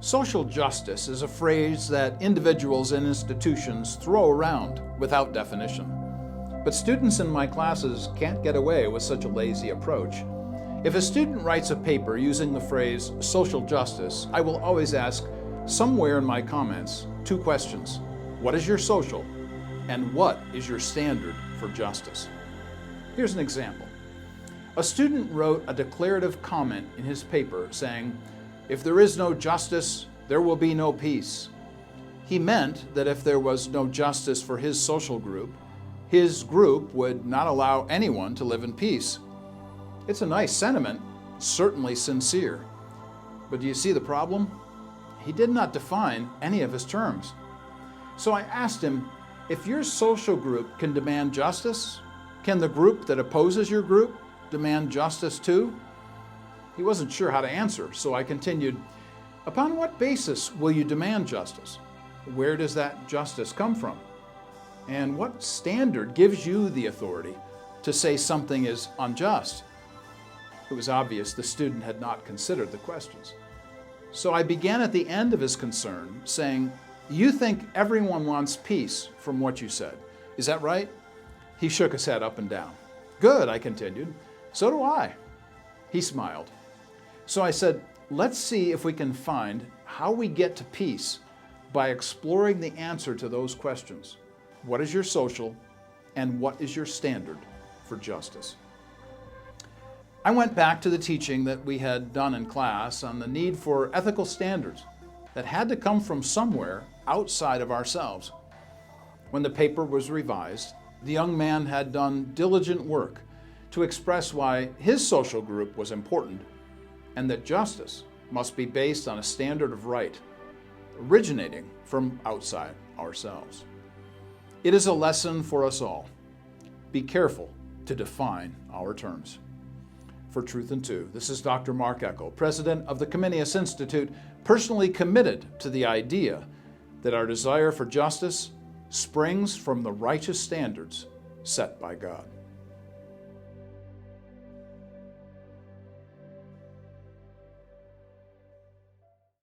Social justice is a phrase that individuals and institutions throw around without definition. But students in my classes can't get away with such a lazy approach. If a student writes a paper using the phrase social justice, I will always ask, somewhere in my comments, two questions. What is your social? And what is your standard for justice? Here's an example. A student wrote a declarative comment in his paper saying, "If there is no justice, there will be no peace." He meant that if there was no justice for his social group, his group would not allow anyone to live in peace. It's a nice sentiment, certainly sincere. But do you see the problem? He did not define any of his terms. So I asked him, if your social group can demand justice, can the group that opposes your group demand justice too? He wasn't sure how to answer, so I continued, upon what basis will you demand justice? Where does that justice come from? And what standard gives you the authority to say something is unjust? It was obvious the student had not considered the questions. So I began at the end of his concern, saying, you think everyone wants peace from what you said. Is that right? He shook his head up and down. Good, I continued. So do I. He smiled. So I said, let's see if we can find how we get to peace by exploring the answer to those questions. What is your social, and what is your standard for justice? I went back to the teaching that we had done in class on the need for ethical standards that had to come from somewhere outside of ourselves. When the paper was revised, the young man had done diligent work to express why his social group was important and that justice must be based on a standard of right originating from outside ourselves. It is a lesson for us all. Be careful to define our terms. For Truth in Two, this is Dr. Mark Eckel, president of the Comenius Institute, personally committed to the idea that our desire for justice springs from the righteous standards set by God.